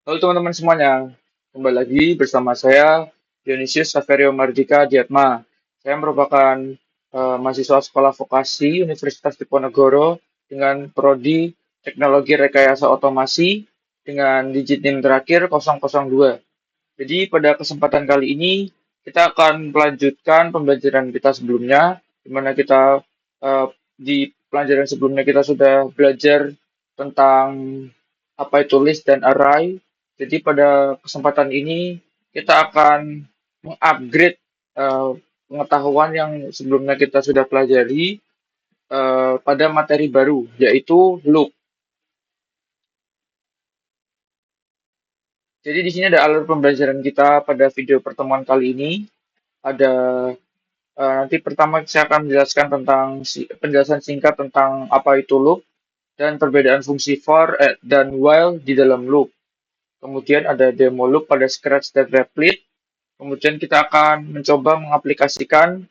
Halo teman-teman semuanya, kembali lagi bersama saya Dionysius Saverio Mardika Diatma. Saya merupakan mahasiswa sekolah vokasi Universitas Diponegoro dengan prodi Teknologi Rekayasa Otomasi dengan digit NIM terakhir 002. Jadi pada kesempatan kali ini kita akan melanjutkan pembelajaran kita sebelumnya, di mana kita di pelajaran sebelumnya kita sudah belajar tentang apa itu list dan array. Jadi pada kesempatan ini kita akan mengupgrade eh, pengetahuan yang sebelumnya kita sudah pelajari pada materi baru, yaitu loop. Jadi di sini ada alur pembelajaran kita pada video pertemuan kali ini. Ada nanti pertama saya akan menjelaskan tentang penjelasan singkat tentang apa itu loop dan perbedaan fungsi for dan while di dalam loop. Kemudian ada demo loop pada Scratch dan Replit. Kemudian kita akan mencoba mengaplikasikan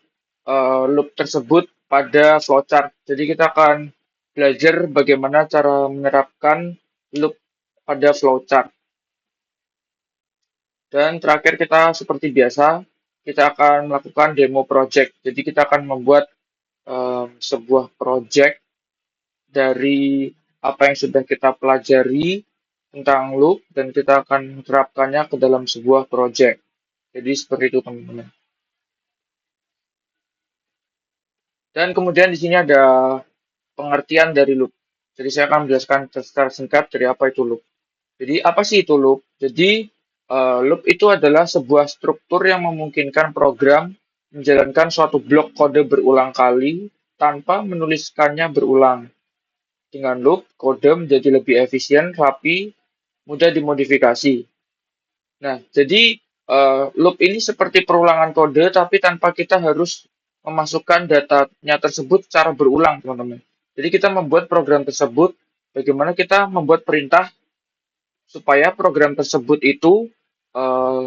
loop tersebut pada flowchart. Jadi kita akan belajar bagaimana cara menerapkan loop pada flowchart. Dan terakhir kita seperti biasa, kita akan melakukan demo project. Jadi kita akan membuat sebuah project dari apa yang sudah kita pelajari tentang loop dan kita akan menerapkannya ke dalam sebuah project. Jadi seperti itu teman-teman. Dan kemudian di sini ada pengertian dari loop. Jadi saya akan menjelaskan secara singkat dari apa itu loop. Jadi apa sih itu loop? Jadi loop itu adalah sebuah struktur yang memungkinkan program menjalankan suatu blok kode berulang kali tanpa menuliskannya berulang. Dengan loop, kode menjadi lebih efisien, rapi, mudah dimodifikasi. Nah, jadi loop ini seperti perulangan kode, tapi tanpa kita harus memasukkan datanya tersebut secara berulang, teman-teman. Jadi kita membuat program tersebut, bagaimana kita membuat perintah supaya program tersebut itu eh,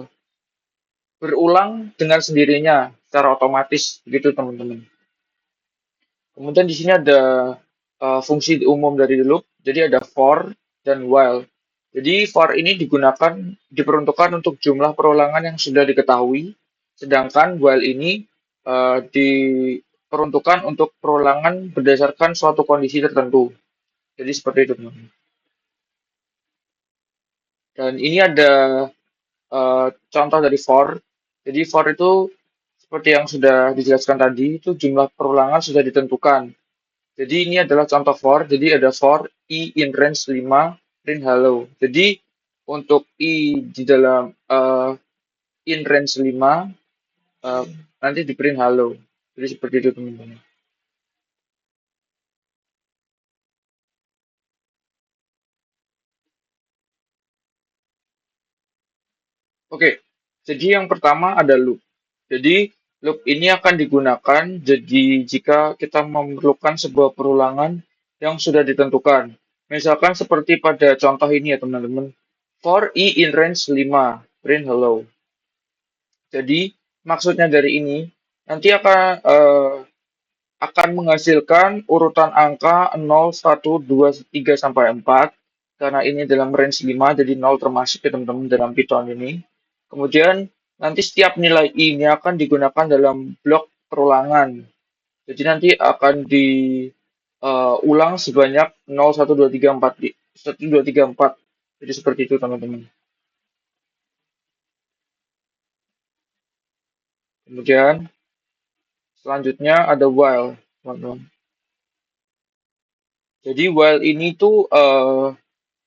berulang dengan sendirinya secara otomatis, gitu teman-teman. Kemudian di sini ada fungsi umum dari loop, jadi ada for dan while. Jadi for ini diperuntukkan untuk jumlah perulangan yang sudah diketahui, sedangkan while ini diperuntukkan untuk perulangan berdasarkan suatu kondisi tertentu. Jadi seperti itu, teman-teman. Dan ini ada contoh dari for. Jadi for itu seperti yang sudah dijelaskan tadi, itu jumlah perulangan sudah ditentukan. Jadi ini adalah contoh for. Jadi ada for i in range 5 print hello. Jadi untuk i di dalam in range 5 uh, nanti di print hello. Jadi seperti itu teman-teman. Oke, jadi yang pertama ada loop. Jadi loop ini akan digunakan jadi jika kita memerlukan sebuah perulangan yang sudah ditentukan. Misalkan seperti pada contoh ini ya teman-teman. For i in range 5 print hello. Jadi maksudnya dari ini nanti akan menghasilkan urutan angka 0, 1, 2, 3 sampai 4 karena ini dalam range 5 jadi 0 termasuk ya teman-teman dalam Python ini. Kemudian nanti setiap nilai i ini akan digunakan dalam blok perulangan. Jadi nanti akan diulang sebanyak 0, 1, 2, 3, 4 1, 2, 3, 4. Jadi seperti itu teman-teman. Kemudian selanjutnya ada while, teman-teman. Jadi while ini tuh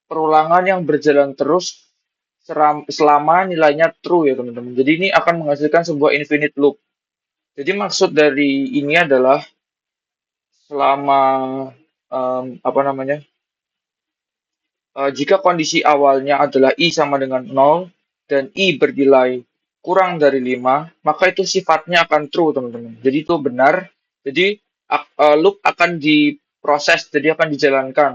perulangan yang berjalan terus selama nilainya true ya teman-teman. Jadi ini akan menghasilkan sebuah infinite loop. Jadi maksud dari ini adalah selama apa namanya? Jika kondisi awalnya adalah i sama dengan 0 dan i bernilai kurang dari 5, maka itu sifatnya akan true teman-teman. Jadi itu benar. Jadi loop akan diproses, jadi akan dijalankan.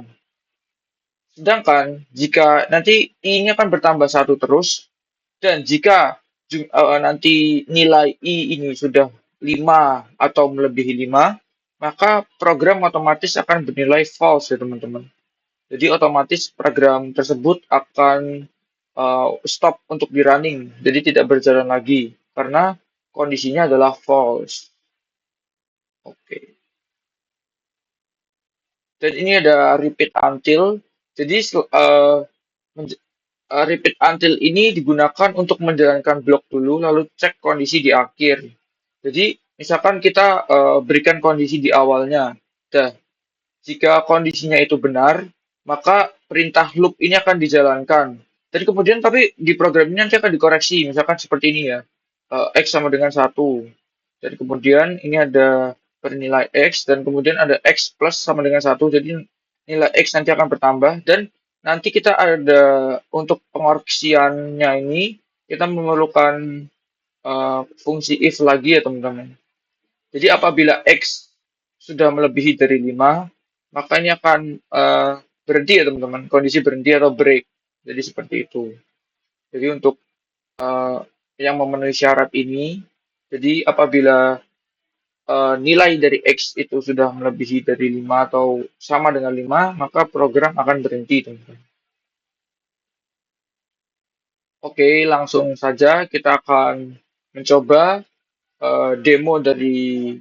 Sedangkan jika nanti i-nya akan bertambah satu terus, dan jika nanti nilai i ini sudah 5 atau melebihi 5, maka program otomatis akan bernilai false ya teman-teman. Jadi otomatis program tersebut akan stop untuk di running, jadi tidak berjalan lagi karena kondisinya adalah false. Oke. Dan ini ada repeat until. Jadi repeat until ini digunakan untuk menjalankan blok dulu, lalu cek kondisi di akhir. Jadi misalkan kita berikan kondisi di awalnya. Dah, jika kondisinya itu benar, maka perintah loop ini akan dijalankan. Dan kemudian tapi di program ini nanti akan dikoreksi, misalkan seperti ini ya. X sama dengan satu. Dan kemudian ini ada bernilai X, dan kemudian ada X plus sama dengan satu. Jadi nilai X nanti akan bertambah. Dan nanti kita ada untuk pengoreksiannya ini, kita memerlukan fungsi if lagi ya teman-teman. Jadi apabila X sudah melebihi dari 5, maka ini akan berhenti ya teman-teman. Kondisi berhenti atau break. Jadi seperti itu. Jadi untuk eh, yang memenuhi syarat ini, jadi apabila nilai dari X itu sudah melebihi dari 5 atau sama dengan 5, maka program akan berhenti teman-teman. Oke, langsung saja kita akan mencoba demo dari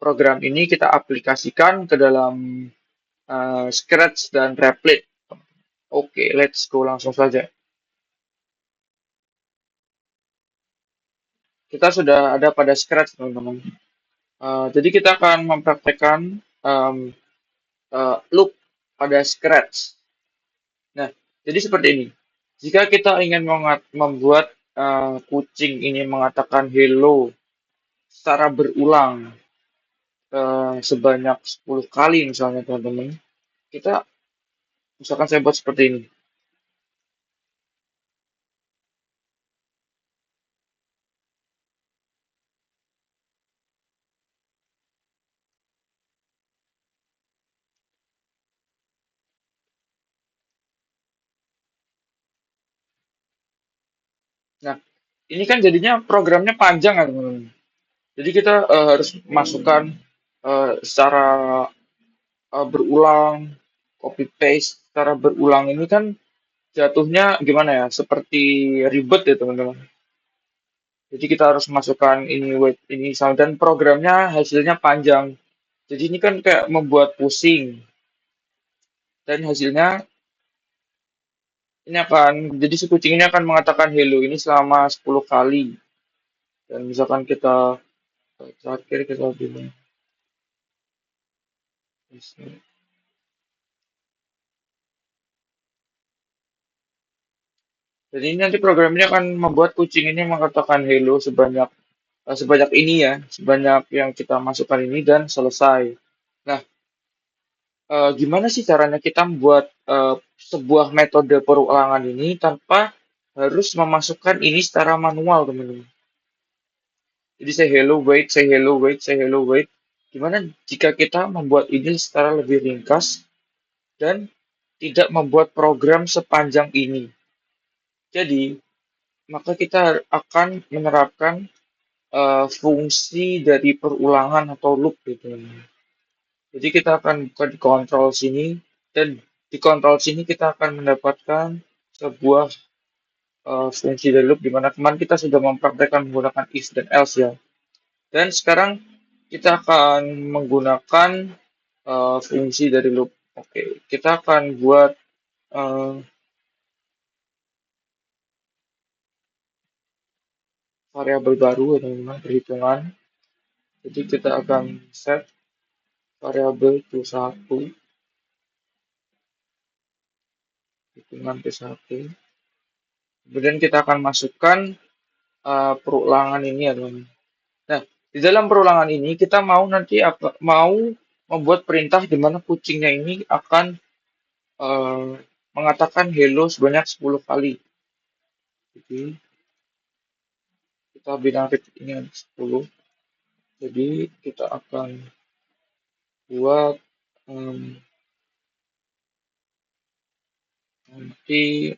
program ini kita aplikasikan ke dalam Scratch dan Replit. Oke, let's go langsung saja. Kita sudah ada pada Scratch, teman-teman. Jadi kita akan mempraktekkan loop pada Scratch. Nah, jadi seperti ini. Jika kita ingin membuat kucing ini mengatakan hello secara berulang sebanyak 10 kali misalnya teman-teman, kita misalkan saya buat seperti ini. Nah, ini kan jadinya programnya panjang kan teman-teman. Jadi kita harus masukkan secara berulang, copy paste secara berulang ini kan jatuhnya gimana ya? Seperti ribet ya teman-teman. Jadi kita harus masukkan ini wait ini sound dan programnya hasilnya panjang. Jadi ini kan kayak membuat pusing dan hasilnya ini akan jadi si kucing ini akan mengatakan hello ini selama 10 kali. Dan misalkan kita terakhir kita bilang jadi ini nanti program ini akan membuat kucing ini mengatakan hello sebanyak ini ya, sebanyak yang kita masukkan ini dan selesai. Nah, gimana sih caranya kita membuat sebuah metode perulangan ini tanpa harus memasukkan ini secara manual, teman-teman? Jadi say hello, wait, say hello, wait. Gimana jika kita membuat ini secara lebih ringkas dan tidak membuat program sepanjang ini? Jadi, maka kita akan menerapkan fungsi dari perulangan atau loop gitu. Jadi kita akan buka di kontrol sini dan di kontrol sini kita akan mendapatkan sebuah fungsi dari loop di mana kemarin kita sudah mempraktekkan menggunakan if dan else ya. Dan sekarang kita akan menggunakan fungsi dari loop. Oke, kita akan buat uh, variabel baru teman-teman perhitungan. Jadi kita akan set variabel Q1 hitungan P1. Kemudian kita akan masukkan perulangan ini ya teman. Nah, di dalam perulangan ini kita mau nanti mau membuat perintah di mana kucingnya ini akan uh, mengatakan hello sebanyak 10 kali. Jadi kita bilang repeat ini ada 10. Jadi kita akan buat nanti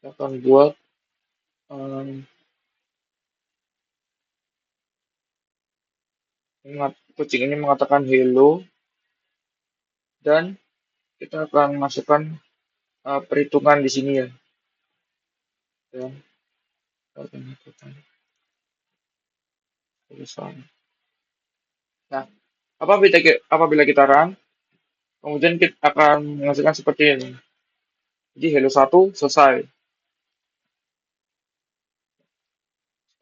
Kita akan buat em, kucing ini mengatakan hello dan kita akan masukkan perhitungan di sini ya. Ya, kita akan masukkan tulisan. Nah, apabila kita run, kemudian kita akan menghasilkan seperti ini. Jadi hello satu selesai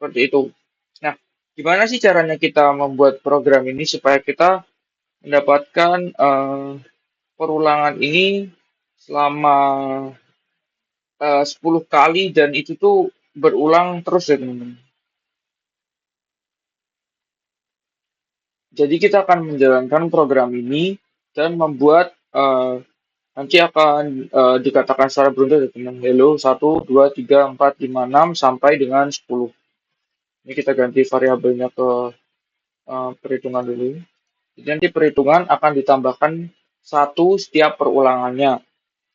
seperti itu. Nah, gimana sih caranya kita membuat program ini supaya kita mendapatkan perulangan ini selama 10 kali dan itu tuh berulang terus ya teman-teman. Jadi kita akan menjalankan program ini dan membuat nanti akan dikatakan secara beruntun ya teman. Hello 1, 2, 3, 4, 5, 6 sampai dengan 10. Ini kita ganti variabelnya ke perhitungan dulu. Jadi nanti perhitungan akan ditambahkan satu setiap perulangannya.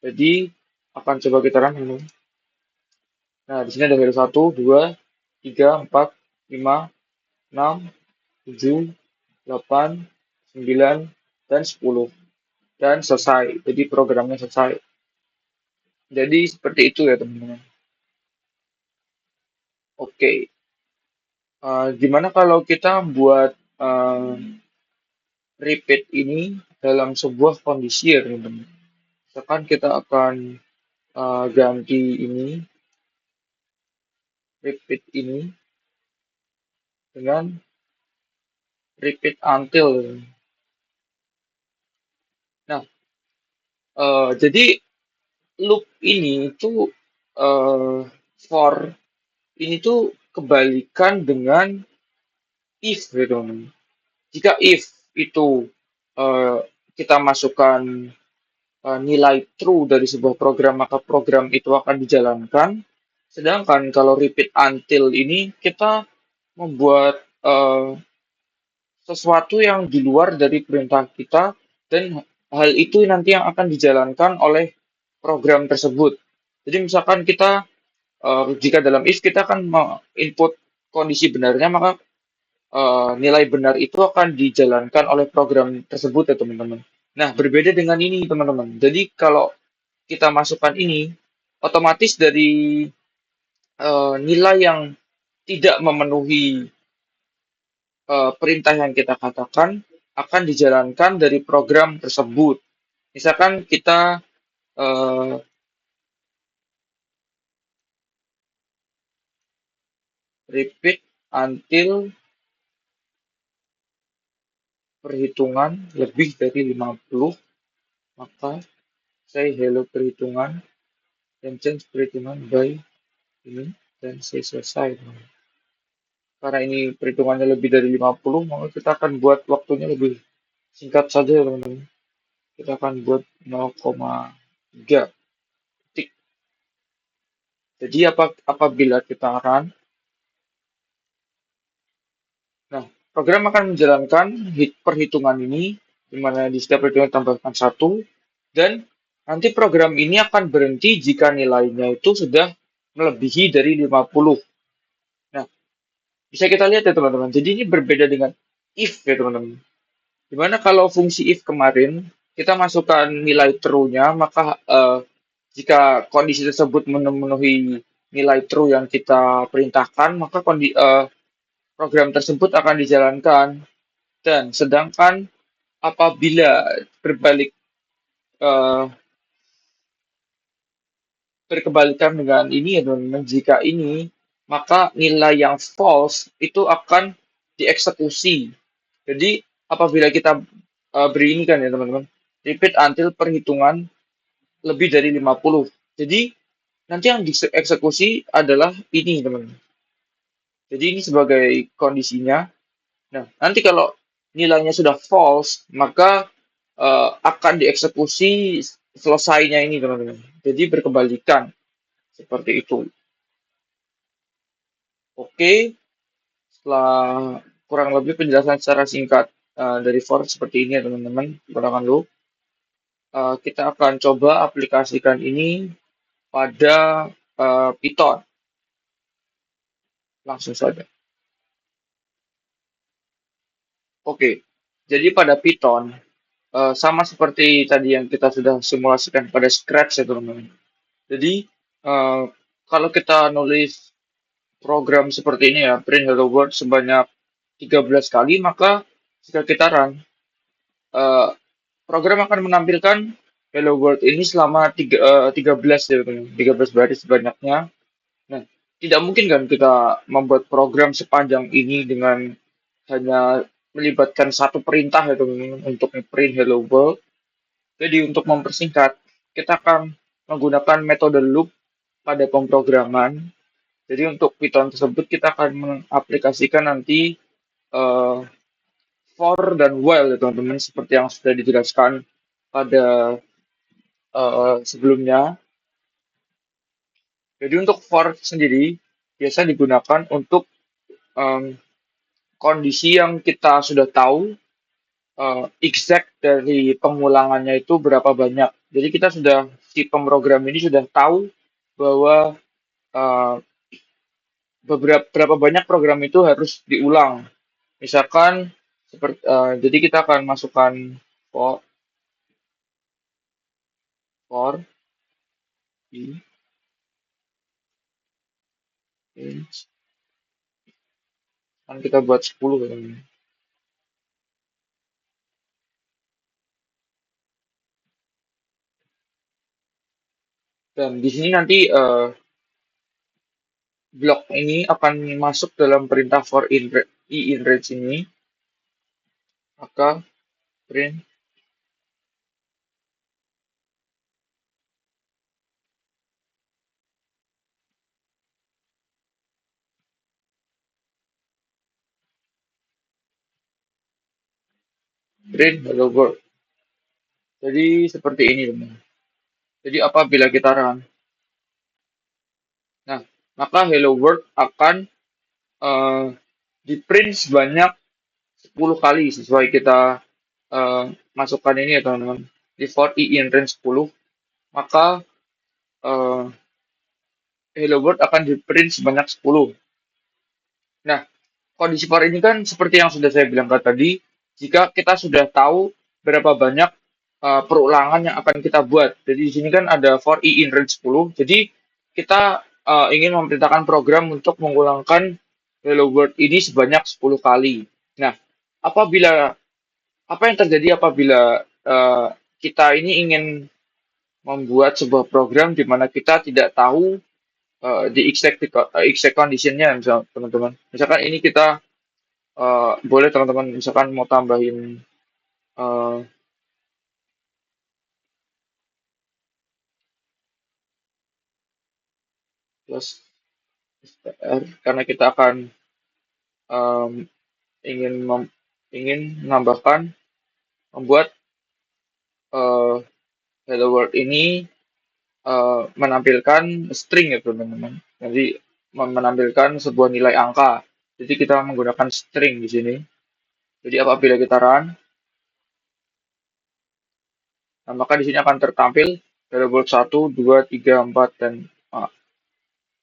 Jadi akan coba kita run dulu. Nah, di sini ada value 1, 2, 3, 4, 5, 6, 7, 8, 9, dan 10. Dan selesai. Jadi programnya selesai. Jadi seperti itu ya teman-teman. Oke. Gimana kalau kita buat repeat ini dalam sebuah kondisi ya teman-teman. Misalkan kita akan ganti ini, repeat ini dengan repeat until. Nah, jadi loop ini itu for ini tuh kebalikan dengan if gitu teman. Jika if itu eh, kita masukkan nilai true dari sebuah program maka program itu akan dijalankan. Sedangkan kalau repeat until ini kita membuat sesuatu yang di luar dari perintah kita dan hal itu nanti yang akan dijalankan oleh program tersebut. Jadi misalkan kita jika dalam if kita akan input kondisi benarnya maka nilai benar itu akan dijalankan oleh program tersebut ya teman-teman. Nah, berbeda dengan ini teman-teman. Jadi kalau kita masukkan ini otomatis dari nilai yang tidak memenuhi perintah yang kita katakan akan dijalankan dari program tersebut. Misalkan kita eh, repeat until perhitungan lebih dari 50, maka saya hello perhitungan dan change perhitungan by ini dan saya selesai. Karena ini perhitungannya lebih dari 50, maka kita akan buat waktunya lebih singkat saja teman-teman. Kita akan buat 0,3 detik. Jadi apabila kita run, nah program akan menjalankan perhitungan ini, di mana di setiap perhitungan tambahkan satu, dan nanti program ini akan berhenti jika nilainya itu sudah melebihi dari 50. Nah, bisa kita lihat ya teman-teman. Jadi ini berbeda dengan if ya teman-teman. Dimana kalau fungsi if kemarin kita masukkan nilai true-nya, maka jika kondisi tersebut memenuhi nilai true yang kita perintahkan, maka program tersebut akan dijalankan. Dan sedangkan apabila berbalik eh, berkebalikan dengan ini ya teman-teman, jika ini maka nilai yang false itu akan dieksekusi. Jadi apabila kita beri ini kan ya teman-teman, repeat until perhitungan lebih dari 50. Jadi nanti yang dieksekusi adalah ini teman-teman. Jadi ini sebagai kondisinya. Nah, nanti kalau nilainya sudah false, maka akan dieksekusi selesainya ini teman-teman. Jadi berkebalikan seperti itu. Oke, setelah kurang lebih penjelasan secara singkat dari for seperti ini ya teman-teman, gunakan dulu. Kita akan coba aplikasikan ini pada Python. Langsung saja. Oke, jadi pada Python, sama seperti tadi yang kita sudah simulasikan pada Scratch ya teman-teman. Jadi, kalau kita nulis program seperti ini ya, print hello world sebanyak 13 kali, maka jika kita run, eh, program akan menampilkan hello world ini selama 13 ya, teman-teman. 13 baris sebanyaknya. Nah, tidak mungkin kan kita membuat program sepanjang ini dengan hanya melibatkan satu perintah ya teman-teman untuk print hello world. Jadi untuk mempersingkat, kita akan menggunakan metode loop pada pemrograman. Jadi untuk Python tersebut kita akan mengaplikasikan nanti eh, for dan while ya teman-teman seperti yang sudah dijelaskan pada sebelumnya. Jadi untuk for sendiri biasa digunakan untuk em, kondisi yang kita sudah tahu exact dari pengulangannya itu berapa banyak. Jadi kita sudah si pemrogram ini sudah tahu bahwa eh, berapa banyak program itu harus diulang. Misalkan seperti jadi kita akan masukkan for for i range kan kita buat 10 kan. Dan di sini nanti blok ini akan masuk dalam perintah for in range ini, maka print hello world. Jadi seperti ini teman. Jadi apabila kita run, nah maka hello world akan eh, di print sebanyak 10 kali sesuai kita eh, masukkan ini ya teman-teman. Di for i in range 10, maka eh, hello world akan di print sebanyak 10. Nah, kondisi for ini kan seperti yang sudah saya bilang tadi, jika kita sudah tahu berapa banyak perulangan yang akan kita buat. Jadi di sini kan ada for i in range 10. Jadi kita ingin memerintahkan program untuk mengulangkan hello world ini sebanyak 10 kali. Nah, apabila apa yang terjadi apabila kita ini ingin membuat sebuah program di mana kita tidak tahu di exact conditionnya, misal teman-teman. Misalkan ini kita boleh teman-teman misalkan mau tambahin eh, plus str karena kita akan em, ingin ingin menambahkan membuat eh, hello world ini menampilkan string ya teman-teman. Jadi menampilkan sebuah nilai angka. Jadi kita menggunakan string di sini. Jadi apabila kita run, nah maka di sini akan tertampil hello world 1, 2, 3, 4 dan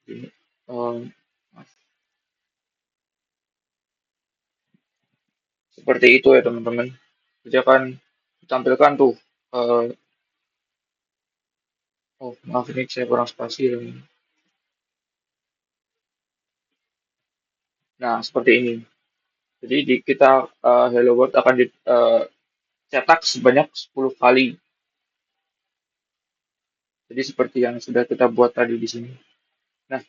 ini. Em, seperti itu ya teman-teman. Jadi akan ditampilkan tuh. eh, oh maaf ini saya kurang spasi. Nah seperti ini. Jadi kita hello world akan dicetak sebanyak 10 kali. Jadi seperti yang sudah kita buat tadi di sini. Nah,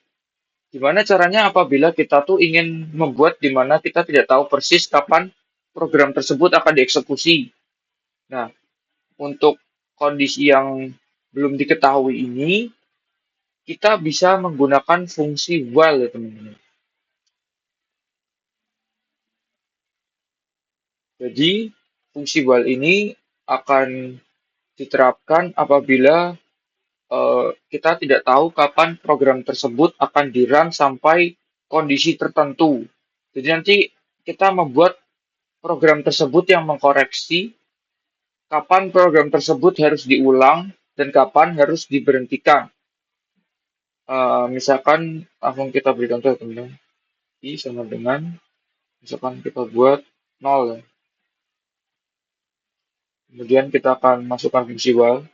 gimana caranya apabila kita tuh ingin membuat di mana kita tidak tahu persis kapan program tersebut akan dieksekusi. Nah, untuk kondisi yang belum diketahui ini, kita bisa menggunakan fungsi while ya teman-teman. Jadi, fungsi while ini akan diterapkan apabila kita tidak tahu kapan program tersebut akan di-run sampai kondisi tertentu. Jadi nanti kita membuat program tersebut yang mengkoreksi kapan program tersebut harus diulang dan kapan harus diberhentikan. Misalkan langsung kita beri contoh ya teman-teman. I sama dengan, misalkan kita buat 0 ya. Kemudian kita akan masukkan fungsi while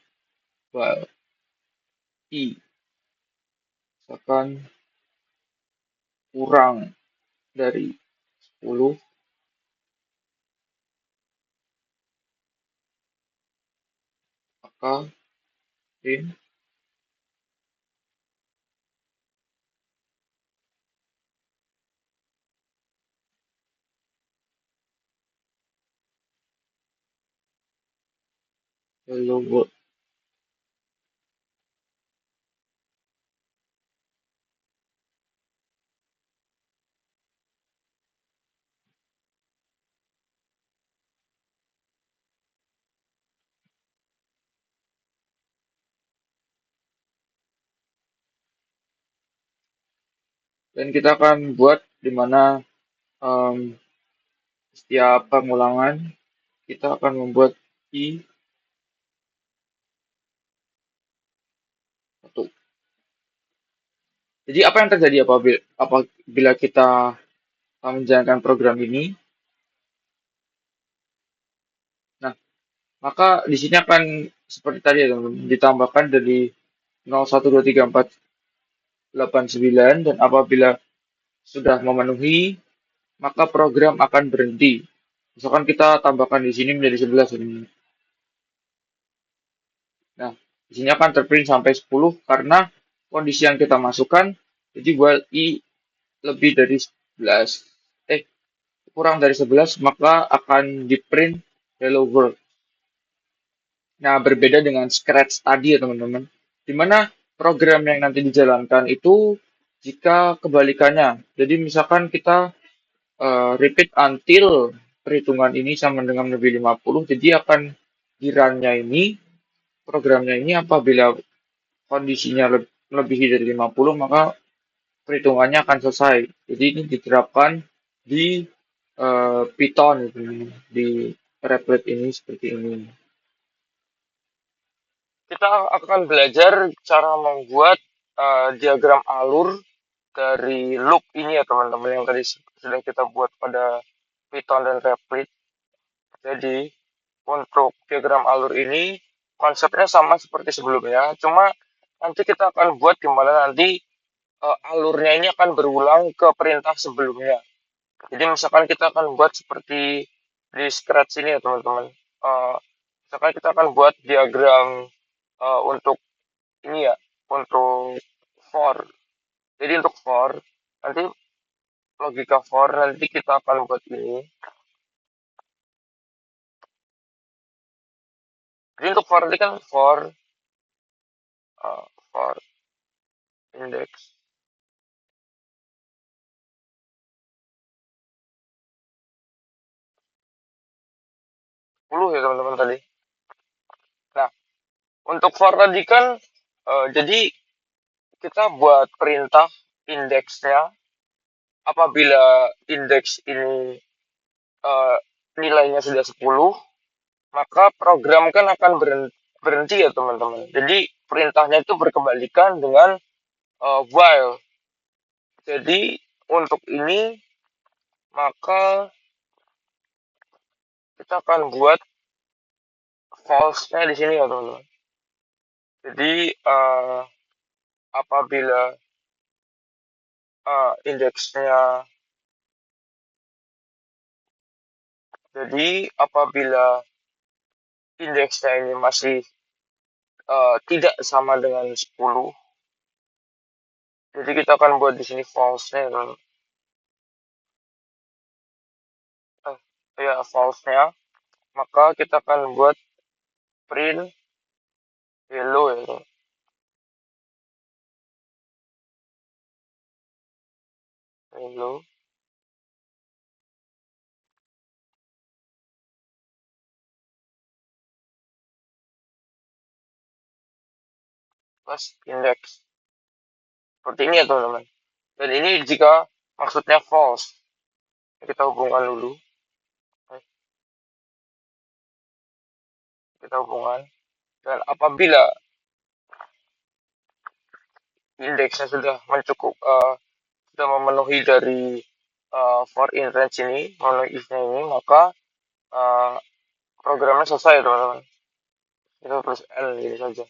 I misalkan kurang dari 10, maka print hello world. Dan kita akan buat di mana em, setiap pengulangan kita akan membuat I satu. Jadi apa yang terjadi apabila kita menjalankan program ini? Nah, maka di sini akan seperti tadi ya teman-teman, ditambahkan dari 01234889 dan apabila sudah memenuhi, maka program akan berhenti. Misalkan kita tambahkan di sini menjadi 11 ini. Nah, di sini akan terprint sampai 10 karena kondisi yang kita masukkan, jadi buat I lebih dari 11, kurang dari 11, maka akan di print hello world. Nah, berbeda dengan Scratch tadi ya teman-teman, di mana program yang nanti dijalankan itu jika kebalikannya. Jadi misalkan kita repeat until perhitungan ini sama dengan lebih 50, jadi akan di run-nya ini, programnya ini apabila kondisinya melebihi dari 50, maka perhitungannya akan selesai. Jadi ini diterapkan di Python gitu, di Replit ini seperti ini. Kita akan belajar cara membuat diagram alur dari loop ini ya teman-teman yang tadi sudah kita buat pada Python dan Replit. Jadi untuk diagram alur ini konsepnya sama seperti sebelumnya, cuma nanti kita akan buat di mana nanti alurnya ini akan berulang ke perintah sebelumnya. Jadi misalkan kita akan buat seperti di Scratch ini ya teman-teman. Uh, Misalkan kita akan buat diagram untuk ini ya, untuk for. Jadi untuk for, nanti logika for nanti kita akan buat ini. Jadi untuk for ini kan for index 10 ya teman-teman tadi. Nah, untuk for tadi kan jadi kita buat perintah indeksnya apabila indeks ini eh, nilainya sudah 10, maka program kan akan berhenti ya teman-teman. Jadi perintahnya itu berkebalikan dengan while. Jadi untuk ini maka kita akan buat false-nya di sini ya teman-teman. Jadi apabila indeksnya, jadi apabila indeksnya ini masih tidak sama dengan 10, jadi kita akan buat di sini false-nya ya, ya false-nya, maka kita akan buat print hello ya, hello plus index. Seperti ini ya teman-teman. Dan ini jika maksudnya false. Kita hubungkan dulu. Kita hubungkan. Dan apabila indeksnya sudah sudah memenuhi dari for in range ini, memenuhi if-nya ini, maka uh, programnya selesai teman-teman. Itu plus L gitu saja.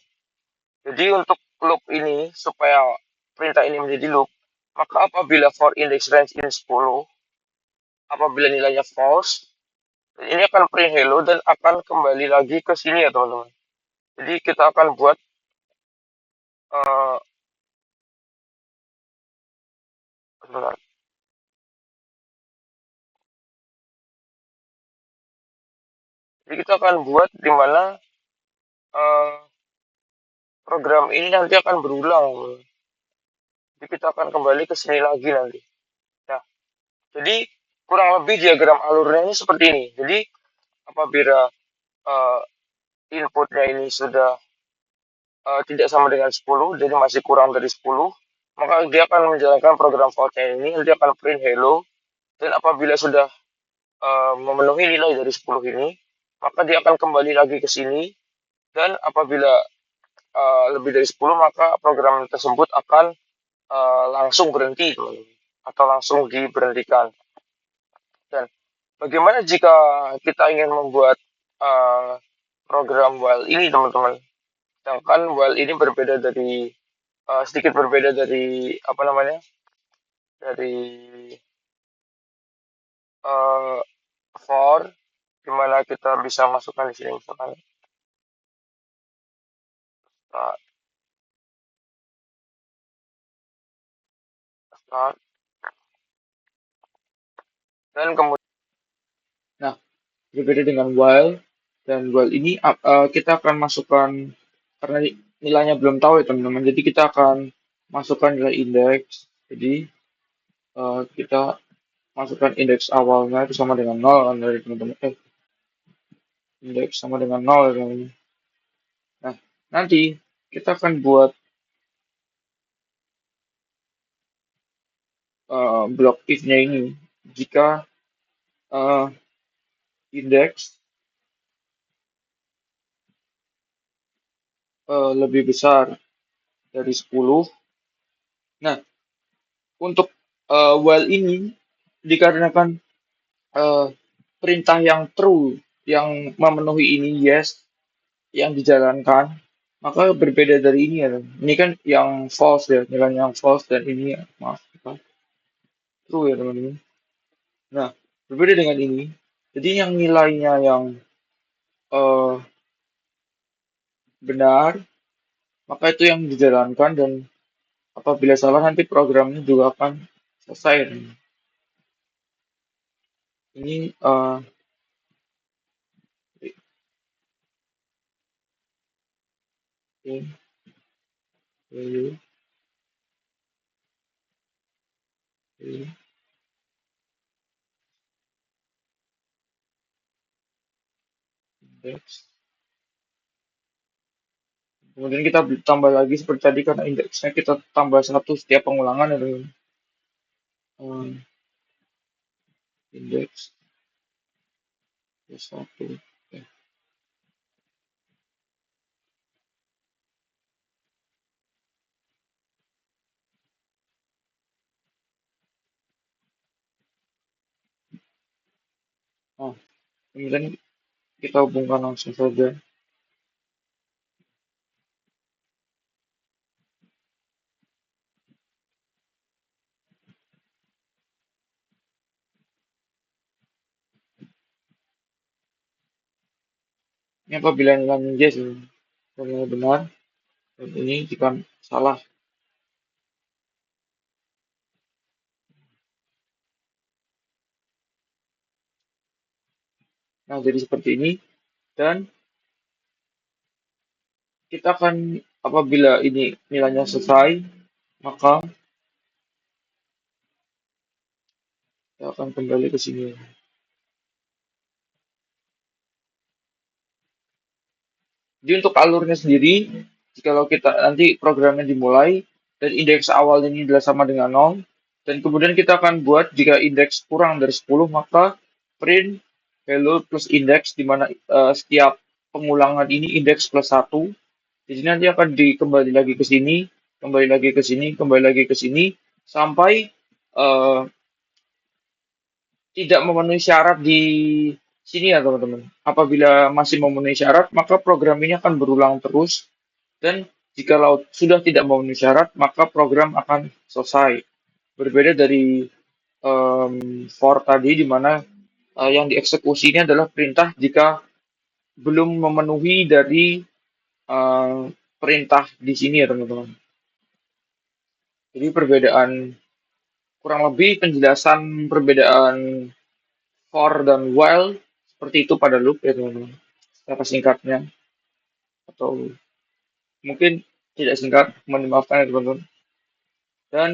Jadi untuk loop ini, supaya perintah ini menjadi loop, maka apabila for index range in 10, apabila nilainya false, ini akan print hello dan akan kembali lagi ke sini ya teman-teman. Jadi kita akan buat uh, jadi kita akan buat di mana uh, program ini nanti akan berulang. Jadi kita akan kembali ke sini lagi nanti. Nah, jadi kurang lebih diagram alurnya ini seperti ini. Jadi apabila uh, inputnya ini sudah tidak sama dengan 10, jadi masih kurang dari 10, maka dia akan menjalankan program for-nya ini, nanti akan print hello, dan apabila sudah memenuhi nilai dari 10 ini, maka dia akan kembali lagi ke sini, dan apabila lebih dari 10, maka program tersebut akan langsung berhenti, atau langsung diberhentikan. Dan bagaimana jika kita ingin membuat uh, program while ini, teman-teman? Sedangkan while ini berbeda dari sedikit berbeda dari apa namanya? Dari uh, for, dimana kita bisa masukkan di sini misalkan start, start, dan kemudian nah berbeda dengan while, dan while ini kita akan masukkan karena nilainya belum tahu ya teman-teman, jadi kita akan masukkan nilai indeks. Jadi kita masukkan indeks awalnya itu sama dengan nol kan dari teman-teman, indeks sama dengan nol ya teman-teman. Nah, nanti kita akan buat blok if-nya ini jika uh, indeks lebih besar dari 10. Nah, untuk while ini dikarenakan uh, perintah yang true yang memenuhi ini yes yang dijalankan, maka berbeda dari ini ya. Ini kan yang false ya, nilai yang false, dan ini maaf true ya teman-teman. Nah, berbeda dengan ini. Jadi yang nilainya yang eh, benar, maka itu yang dijalankan, dan apabila salah nanti programnya juga akan selesai. Ini in value index. Kemudian kita tambah lagi seperti tadi karena indeksnya kita tambah satu setiap pengulangan ya teman. Indeks plus satu. Oke. Nah, kemudian kita hubungkan langsung saja. Ini apabila nilainya yes, nilainya benar, dan ini jika salah. Nah, jadi seperti ini, dan kita akan apabila ini nilainya selesai, maka kita akan kembali ke sini. Jadi untuk alurnya sendiri, jikalau kita nanti programnya dimulai dan indeks awal ini adalah sama dengan nol, dan kemudian kita akan buat jika indeks kurang dari 10, maka print hello plus indeks, di mana setiap pengulangan ini indeks plus satu. Jadi nanti akan dikembali lagi ke sini, kembali lagi ke sini, kembali lagi ke sini, sampai eh, tidak memenuhi syarat di sini ya teman-teman. Apabila masih memenuhi syarat, maka program ini akan berulang terus dan jika sudah tidak memenuhi syarat, maka program akan selesai. Berbeda dari for tadi di mana yang dieksekusi ini adalah perintah jika belum memenuhi dari eh, perintah di sini ya teman-teman. Jadi perbedaan kurang lebih penjelasan perbedaan for dan while seperti itu pada loop ya teman-teman. Secara singkatnya atau mungkin tidak singkat, mohon dimaafkan ya teman-teman. Dan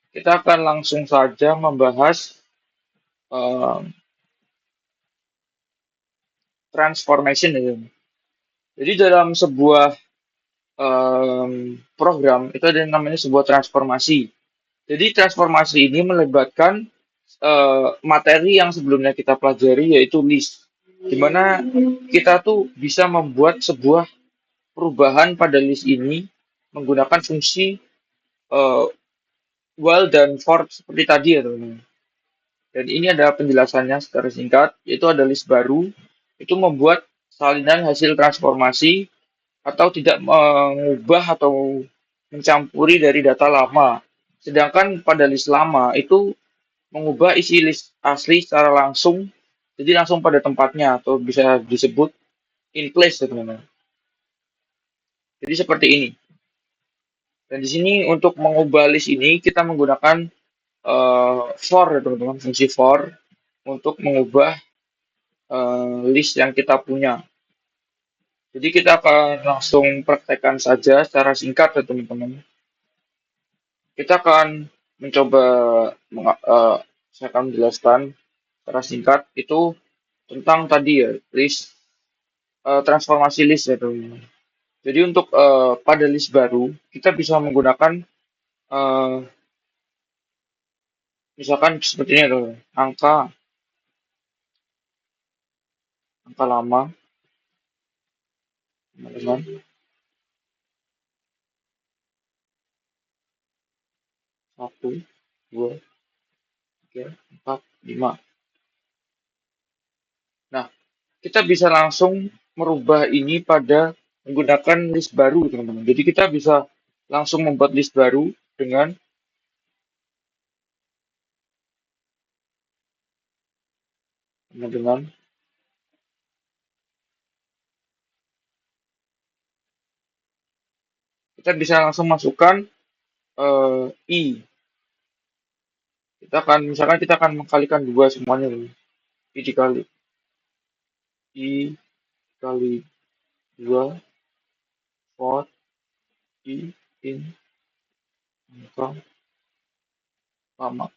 kita akan langsung saja membahas eh, transformation ya teman-teman. Jadi dalam sebuah program itu ada yang namanya sebuah transformasi. Jadi transformasi ini melibatkan materi yang sebelumnya kita pelajari yaitu list, di mana kita tuh bisa membuat sebuah perubahan pada list ini menggunakan fungsi eh, while dan for seperti tadi ya teman-teman. Dan ini ada penjelasannya secara singkat, yaitu ada list baru, itu membuat salinan hasil transformasi atau tidak mengubah atau mencampuri dari data lama. Sedangkan pada list lama itu mengubah isi list asli secara langsung, jadi langsung pada tempatnya atau bisa disebut in place ya teman-teman. Jadi seperti ini. Dan di sini untuk mengubah list ini kita menggunakan for ya teman-teman, fungsi for untuk mengubah list yang kita punya. Jadi kita akan langsung praktekkan saja secara singkat ya teman-teman. Kita akan mencoba saya akan menjelaskan secara singkat itu tentang tadi ya list transformasi list ya teman-teman. Jadi untuk pada list baru kita bisa menggunakan eh, misalkan seperti ini tuh angka lama teman-teman, 1, 2, 3, 4, 5. Nah, kita bisa langsung merubah ini pada menggunakan list baru teman-teman. Jadi kita bisa langsung membuat list baru dengan kita bisa langsung masukkan i. Kita akan misalkan kita akan mengkalikan dua semuanya nih. I dikali i kali 2 for i in angka lama.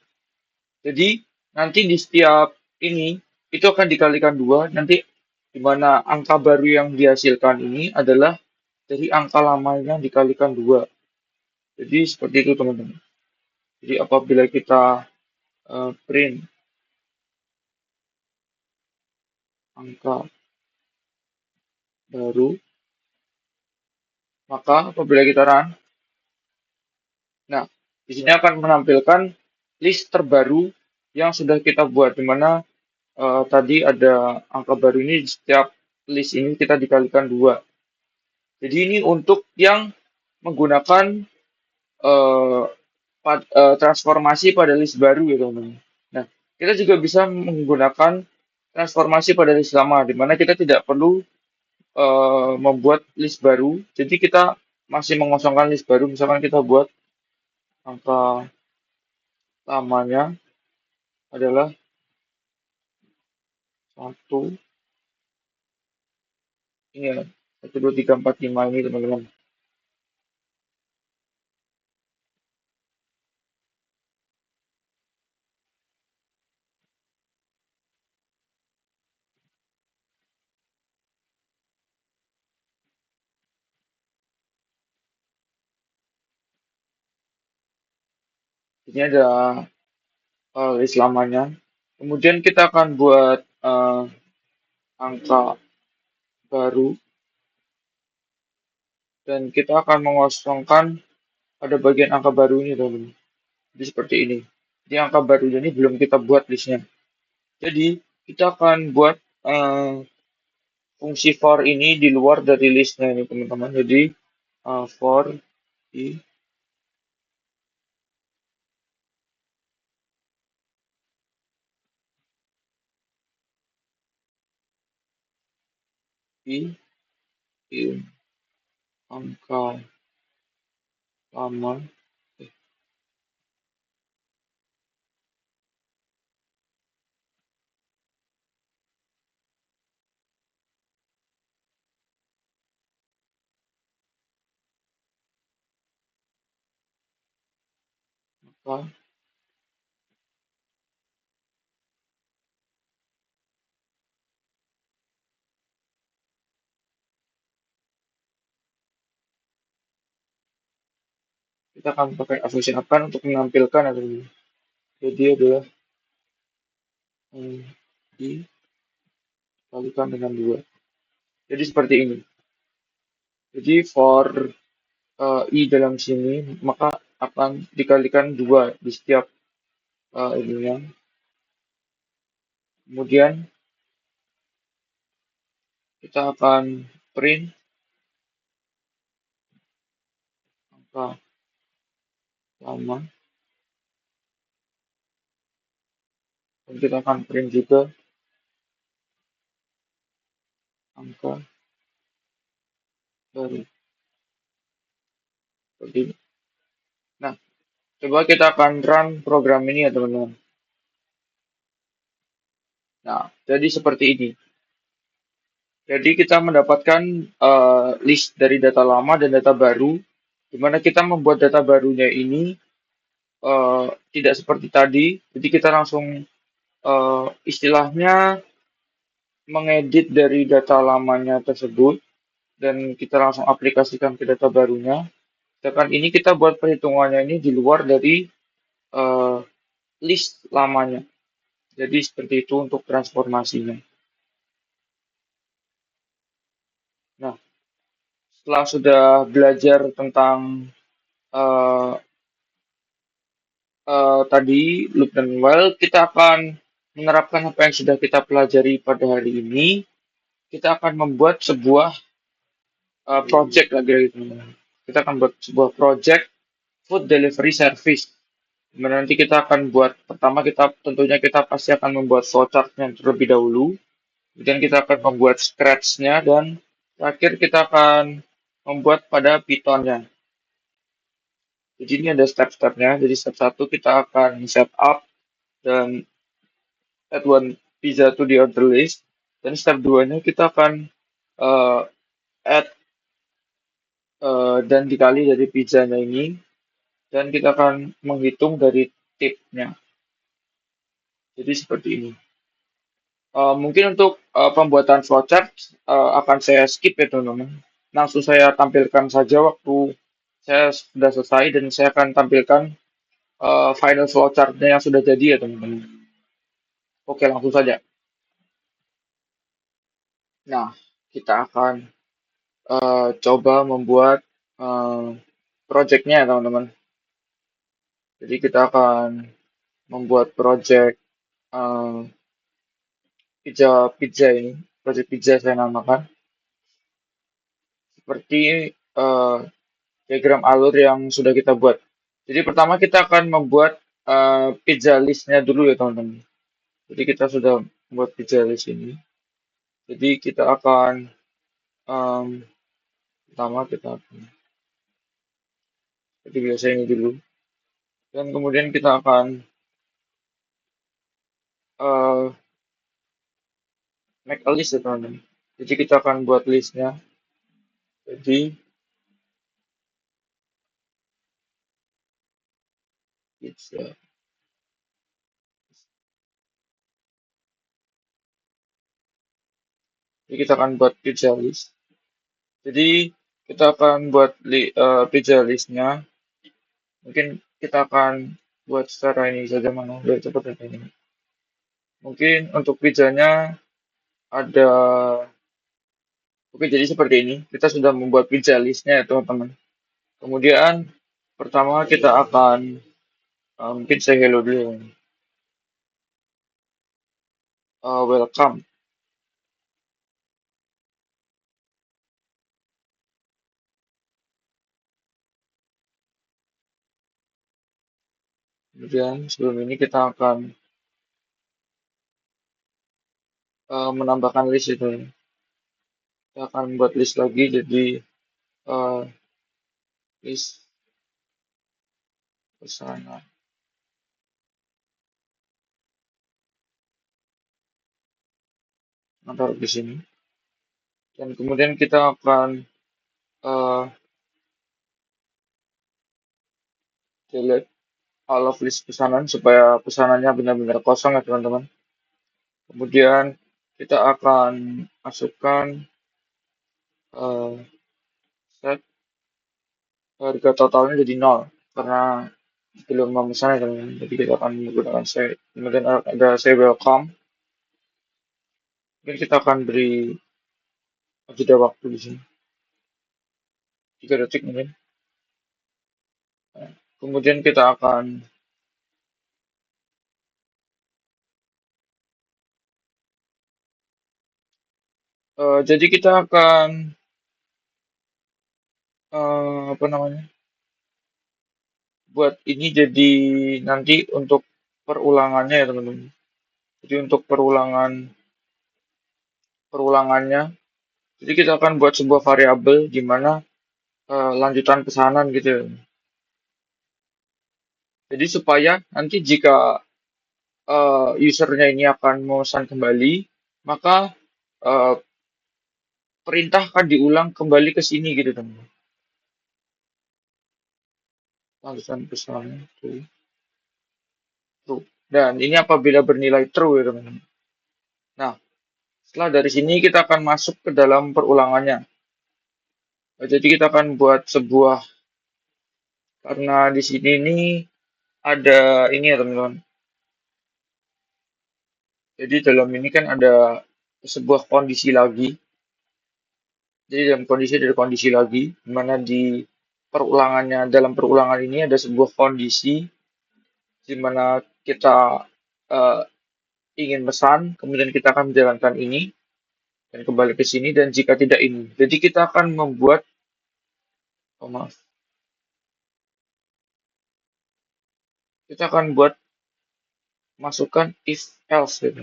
Jadi nanti di setiap ini itu akan dikalikan dua. Nanti di mana angka baru yang dihasilkan ini adalah dari angka lama yang dikalikan dua. Jadi seperti itu teman-teman. Jadi apabila kita print angka baru, maka apabila kita run, nah di sini akan menampilkan list terbaru yang sudah kita buat, di mana tadi ada angka baru ini di setiap list ini kita dikalikan dua. Jadi ini untuk yang menggunakan eh, transformasi pada list baru ya teman-teman. Nah, kita juga bisa menggunakan transformasi pada list lama, di mana kita tidak perlu membuat list baru. Jadi kita masih mengosongkan list baru. Misalkan kita buat angka lamanya adalah 1, ini ya, 1, 2, 3, 4, 5 ini teman-teman. Ini ada list lamanya. Kemudian kita akan buat angka baru dan kita akan mengosongkan ada bagian angka barunya teman-teman. Jadi seperti ini. Jadi angka barunya ini belum kita buat listnya. Jadi kita akan buat fungsi for ini di luar dari listnya ini teman-teman. Jadi for i i in angka lama angka kita akan pakai assumption akan untuk menampilkan atau ini. Jadi adalah dikalikan dengan 2. Jadi seperti ini. Jadi for i dalam sini maka akan dikalikan 2 di setiap ininya. Kemudian kita akan print angka lama dan kita akan print juga angka baru. Seperti ini. Nah, coba kita akan run program ini ya teman-teman. Nah, jadi seperti ini. Jadi kita mendapatkan list dari data lama dan data baru, di mana kita membuat data barunya ini tidak seperti tadi. Jadi kita langsung istilahnya mengedit dari data lamanya tersebut dan kita langsung aplikasikan ke data barunya. Sedangkan ini kita buat perhitungannya ini di luar dari eh, list lamanya. Jadi seperti itu untuk transformasinya. Nah, setelah sudah belajar tentang eh, tadi loop dan while, kita akan menerapkan apa yang sudah kita pelajari pada hari ini. Kita akan membuat sebuah project lagi gitu. Kita akan buat sebuah project food delivery service. Dimana nanti kita akan buat pertama kita tentunya kita pasti akan membuat flowchart-nya terlebih dahulu. Kemudian kita akan membuat scratch-nya dan terakhir kita akan membuat pada Python-nya. Jadi ini ada step-stepnya. Jadi step satu kita akan set up dan add one pizza to the order list. Dan step 2-nya kita akan uh, add dan dikali dari pizzanya ini. Dan kita akan menghitung dari tipnya. Jadi seperti ini. Mungkin untuk pembuatan flowchart akan saya skip ya teman-teman. Langsung saya tampilkan saja waktu saya sudah selesai dan saya akan tampilkan final flowchart-nya yang sudah jadi ya teman-teman. Oke langsung saja. Nah kita akan coba membuat uh, project-nya ya teman-teman. Jadi kita akan membuat project uh, pizza pizza ini, project pizza saya namakan seperti uh, diagram alur yang sudah kita buat. Jadi pertama kita akan membuat pizza list-nya dulu ya teman-teman. Jadi kita sudah membuat pizza list ini. Jadi kita akan um, pertama kita akan seperti biasa ini dulu. Dan kemudian kita akan uh, make a list ya teman-teman. Jadi kita akan buat listnya. Jadi pizza. Jadi kita akan buat pizza list. Jadi kita akan buat pizza listnya. Mungkin kita akan buat secara ini saja mana biar cepat ya ini. Mungkin untuk pizzanya ada. Oke, jadi seperti ini. Kita sudah membuat pizza listnya ya teman-teman. Kemudian Pertama kita akan mungkin say hello dulu. Welcome. Kemudian sebelum ini kita akan menambahkan list itu. Kita akan buat list lagi jadi eh, list pesanan. Nah, taruh di sini. Dan kemudian kita akan eh, delete all of list pesanan supaya pesanannya benar-benar kosong ya teman-teman. Kemudian kita akan masukkan eh, set harga totalnya jadi nol karena belum memesan ya teman-teman. Jadi kita akan menggunakan say. Kemudian ada say welcome. Mungkin kita akan beri jeda waktu di sini 3 detik mungkin. Nah, kemudian kita akan jadi kita akan apa namanya buat ini jadi nanti untuk perulangannya ya teman-teman. Jadi untuk perulangannya, jadi kita akan buat sebuah variabel di mana lanjutan pesanan gitu ya. Jadi supaya nanti jika usernya ini akan memesan kembali, maka eh, perintah akan diulang kembali ke sini gitu teman-teman. Lanjutan pesanan true, true. Dan ini apabila bernilai true ya teman-teman. Nah, setelah dari sini kita akan masuk ke dalam perulangannya. Jadi kita akan buat sebuah karena di sini ini ada ini ya teman-teman. Jadi dalam ini kan ada sebuah kondisi lagi. Jadi dalam kondisi dari kondisi lagi, di mana di perulangannya dalam perulangan ini ada sebuah kondisi di mana kita eh, ingin pesan, kemudian kita akan menjalankan ini dan kembali ke sini dan jika tidak ini. Jadi kita akan membuat, oh maaf, kita akan buat masukkan if else gitu.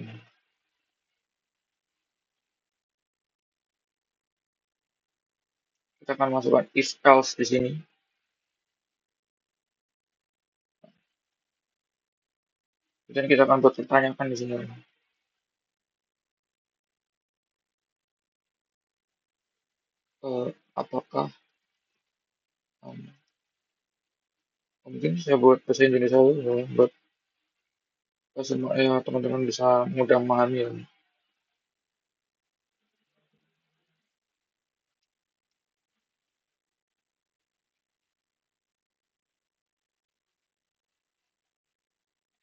Kita akan masukkan if else di sini. Dan kita akan buat pertanyaan di sini. Apakah um, mungkin saya buat bahasa Indonesia dulu ya, buat semua ya teman-teman bisa mudah memahami ya.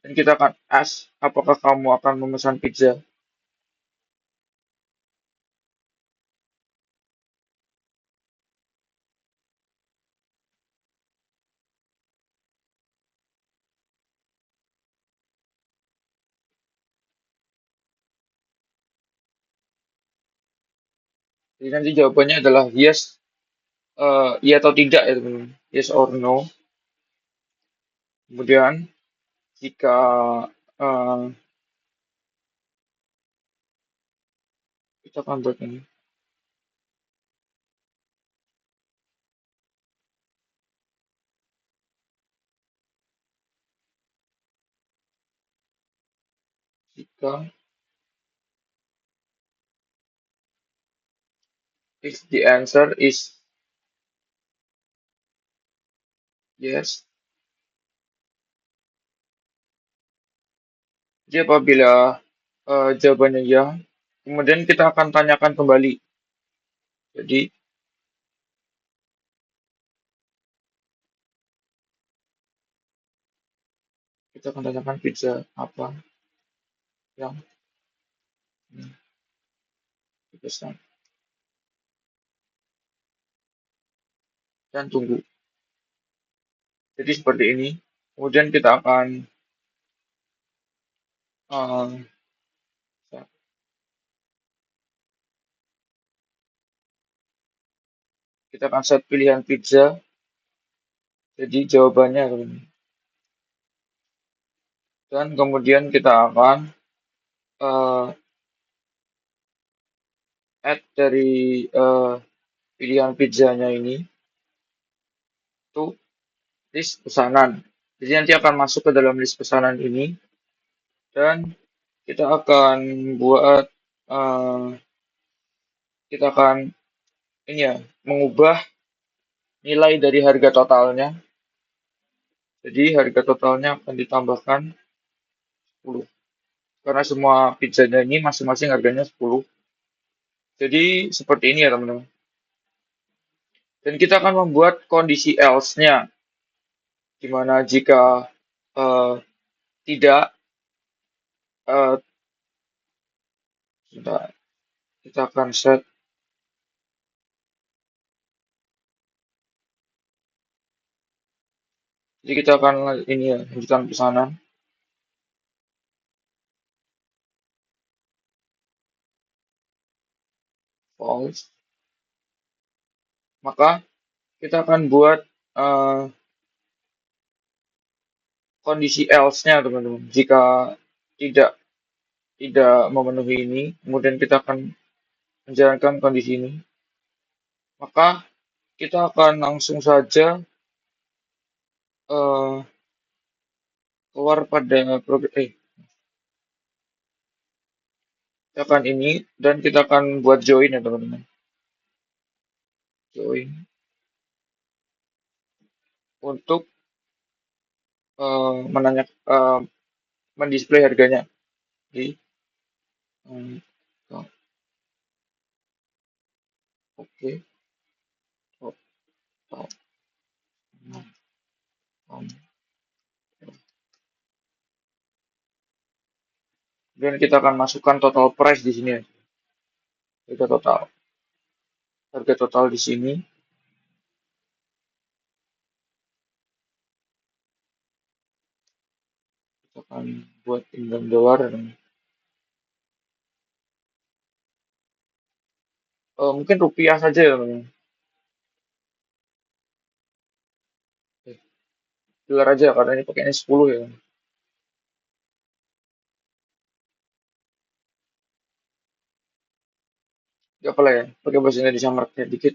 Dan kita akan ask apakah kamu akan memesan pizza. Jadi nanti jawabannya adalah yes, iya atau tidak ya teman-teman. Yes or no. Kemudian jika eh, kita akan buat ini, jika if the answer is yes, jadi apabila jawabannya ya, kemudian kita akan tanyakan kembali. Jadi kita akan tanyakan pizza apa yang ingin dipesan dan tunggu. Jadi seperti ini. Kemudian kita akan eh, set pilihan pizza. Jadi jawabannya adalah ini. Dan kemudian kita akan eh, add dari pilihan pizzanya ini to list pesanan. Jadi nanti akan masuk ke dalam list pesanan ini dan kita akan buat eh, kita akan ini ya mengubah nilai dari harga totalnya. Jadi harga totalnya akan ditambahkan 10. Karena semua pizzanya ini masing-masing harganya 10. Jadi seperti ini ya teman-teman. Dan kita akan membuat kondisi else-nya. Dimana jika eh, tidak, eh, kita akan set. Jadi kita akan ini ya, lanjutkan pesanan. False. Maka kita akan buat eh, kondisi else-nya teman-teman. Jika tidak tidak memenuhi ini, kemudian kita akan menjalankan kondisi ini, maka kita akan langsung saja eh, keluar pada program kita akan ini dan kita akan buat join ya teman-teman. Join untuk menanya mendisplay harganya di hmm, oh, oke. Oh, oh, oh, oh. Dan kita akan masukkan total price di sini ya. Harga total di sini. Kita akan buat dalam dolar. Mungkin rupiah saja ya teman-teman. Dolar aja karena ini pakainya 10 ya. Gak apa lah ya, pakai bahasa Indonesia marknya dikit.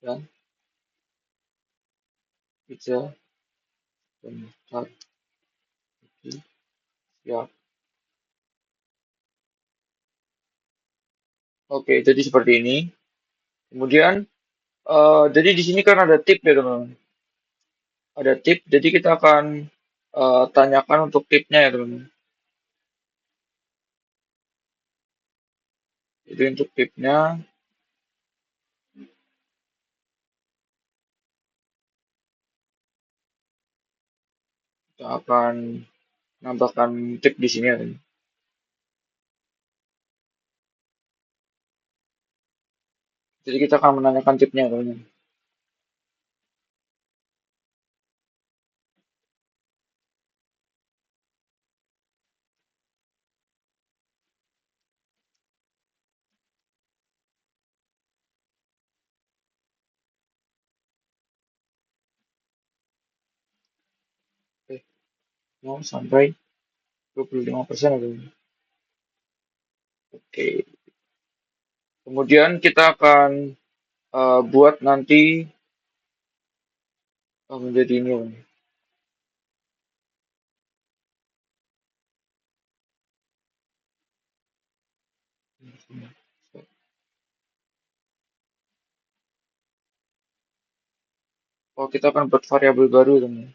Dan pizza dan ya. Oke, jadi seperti ini. Kemudian, jadi di sini kan ada tip ya teman-teman. Ada tip, jadi kita akan tanyakan untuk tipnya ya teman-teman. Jadi untuk tipnya, kita akan nambahkan tip di sini ya teman-teman. Jadi kita akan menanyakan tipnya ya teman-teman. Oke, mau sampai 25% ya teman-teman. Oke, kemudian kita akan buat nanti menjadi ini ya, teman-teman. Oh, kita akan buat variabel baru teman-teman.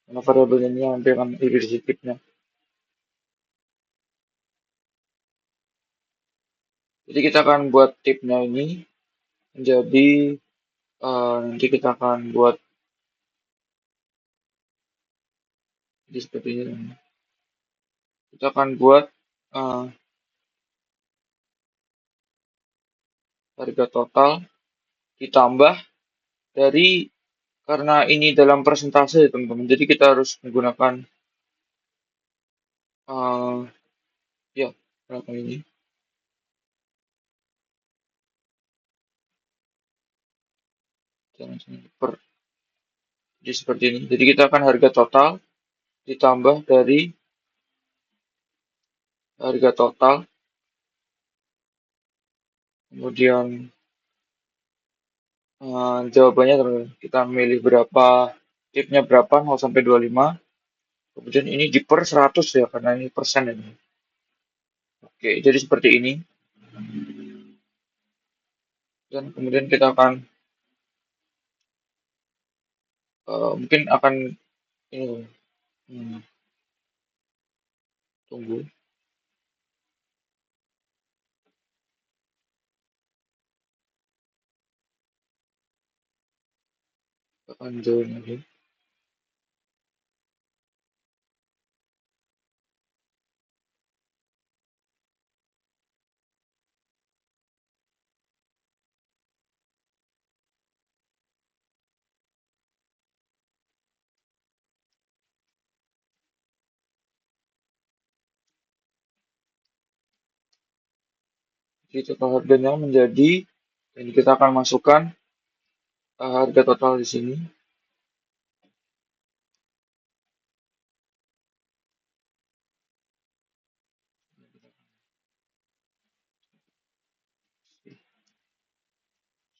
Karena variabel ini nanti akan isi tipnya. Jadi kita akan buat tipnya ini menjadi nanti kita akan buat jadi seperti ini. Kita akan buat eh, harga total ditambah dari, karena ini dalam persentase ya teman-teman, jadi kita harus menggunakan eh ya berapa ini, per, jadi seperti ini. Jadi kita akan harga total ditambah dari harga total, kemudian jawabannya teman-teman. Kita milih berapa, tipnya berapa, 0 sampai 25. Kemudian ini di per 100 ya, karena ini persen ini. Oke, jadi seperti ini. Dan kemudian kita akan, mungkin akan ini, hmm, tunggu, akan join lagi. Jadi total harganya menjadi, dan kita akan masukkan harga total di sini.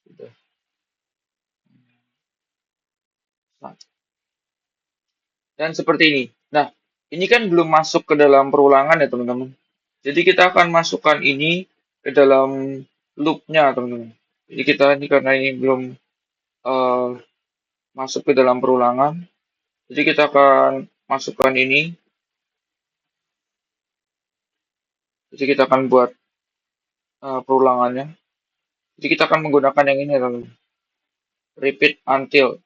Sudah. Nah, dan seperti ini. Nah, ini kan belum masuk ke dalam perulangan ya teman-teman. Jadi kita akan masukkan ini ke dalam loop-nya teman-teman. Jadi kita ini karena ini belum eh, masuk ke dalam perulangan, jadi kita akan masukkan ini. Jadi kita akan buat perulangannya. Jadi kita akan menggunakan yang ini teman-teman. Repeat until.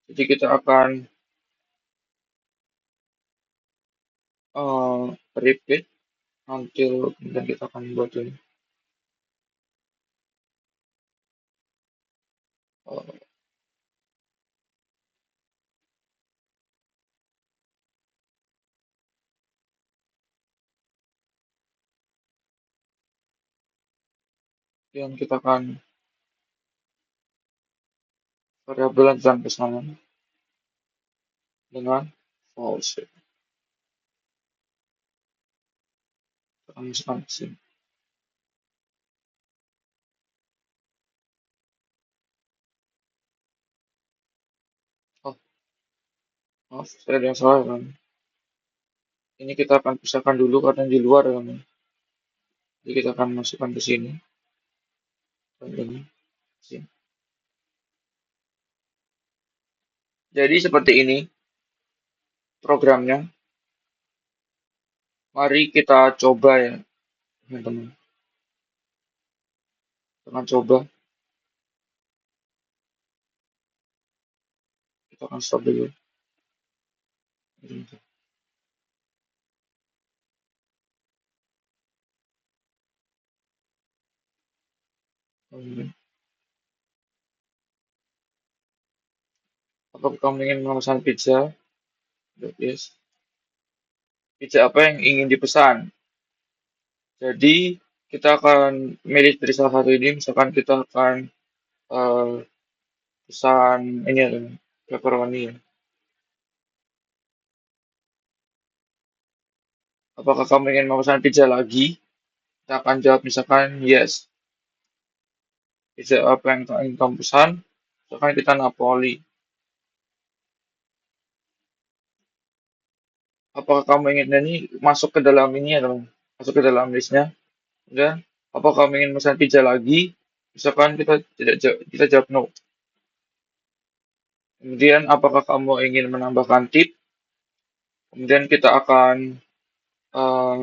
Jadi kita akan repeat until, kemudian kita akan buat ini. Eh, yang kita akan variabel dan pesanan dengan false. Kita akan masukkan ke sini. Oh, maaf, saya ada yang salah kan. Ini kita akan pisahkan dulu karena di luar ya, teman. Jadi kita akan masukkan ke sini dan ini sini. Jadi seperti ini programnya. Mari kita coba ya, teman-teman. Kita akan coba. Kita akan stop dulu. Apakah kamu ingin memesan pizza? Yes. Pizza apa yang ingin dipesan? Jadi kita akan milih dari salah satu ini. Misalkan kita akan eh, pesan ini ya, pepperoni ya. Apakah kamu ingin memesan pizza lagi? Kita akan jawab misalkan yes. Pizza apa yang ingin kamu pesan? Misalkan kita Napoli. Apakah kamu ingin ini masuk ke dalam ini ya, teman? Masuk ke dalam listnya. Dan apakah kamu ingin pesan pizza lagi? Misalkan kita tidak kita jawab no. Kemudian apakah kamu ingin menambahkan tip? Kemudian kita akan eh,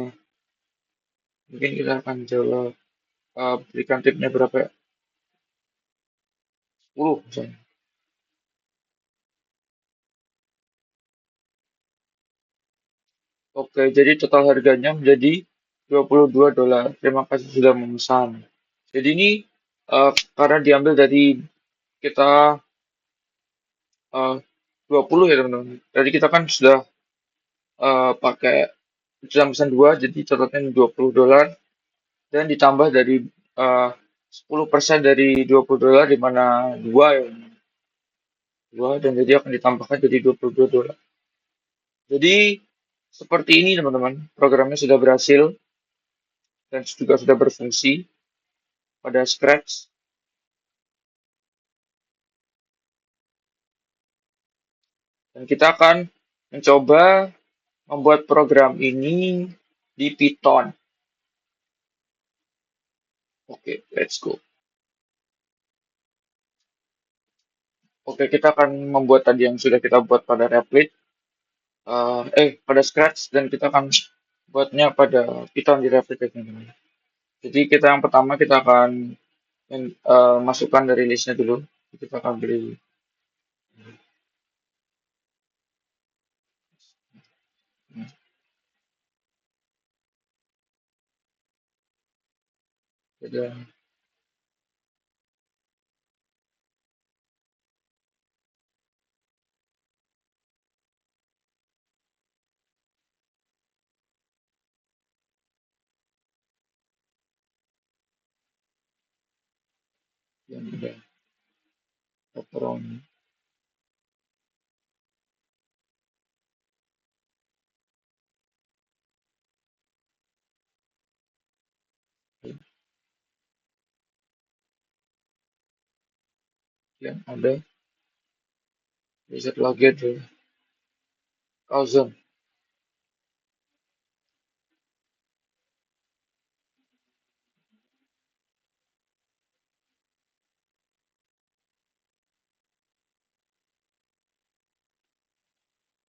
mungkin kita akan jawab berikan tipnya berapa ya? 10 misalnya. Oke, jadi total harganya menjadi $22. Terima kasih sudah memesan. Jadi ini karena diambil dari kita 20 ya teman-teman. Jadi kita kan sudah pakai jam pesan 2, jadi totalnya $20 dan ditambah dari 10% dari $20 di mana 2 ya. 2 dan jadi akan ditambahkan jadi $22. Jadi seperti ini teman-teman, programnya sudah berhasil dan juga sudah berfungsi pada Scratch dan kita akan mencoba membuat program ini di Python. Oke, let's go. Oke, kita akan membuat tadi yang sudah kita buat pada Replit, pada Scratch dan kita akan buatnya pada Python di Replit ya teman-teman. Jadi kita yang pertama kita akan masukkan dari listnya dulu. Kita akan beri ada yang ada pepperoni, yang ada dessert lagi ada calzone.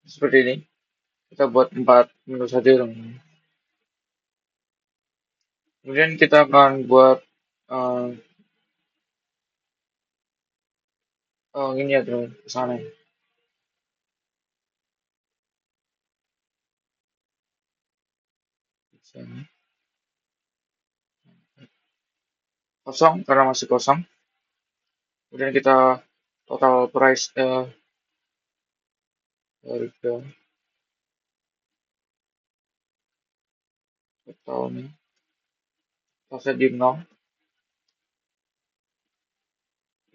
Seperti ini. Kita buat 4 menu saja teman-teman. Kemudian kita akan buat eh, ini ya teman ke sana. Kosong karena masih kosong. Kemudian kita total price harga totalnya kita di 0.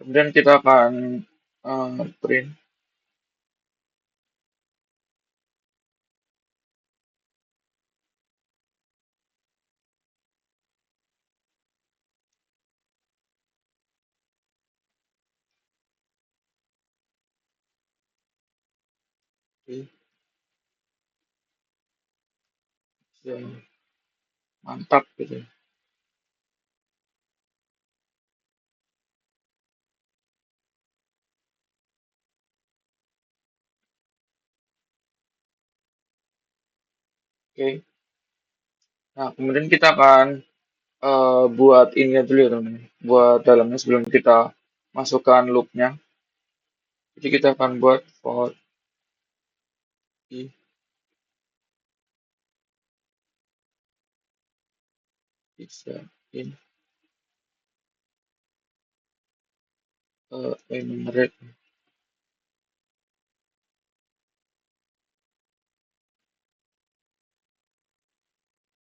Kemudian kita akan print ya, mantap gitu. Oke. Nah, kemudian kita akan buat ini dulu ya teman-teman. Buat dalamnya sebelum kita masukkan loopnya. Jadi kita akan buat for i bisa in enumerate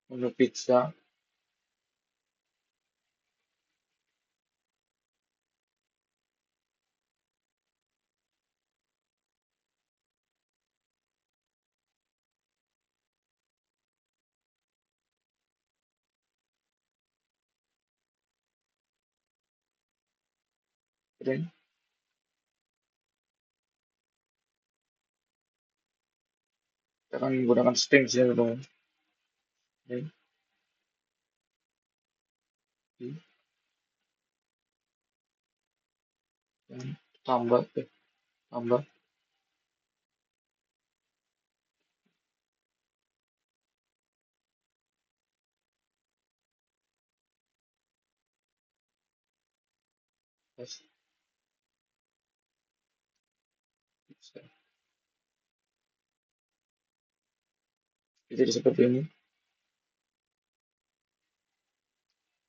menu pizza. Kemudian kita akan menggunakan string di sini teman-teman. Oke, dan tambah tambah plus pizza. Jadi seperti ini.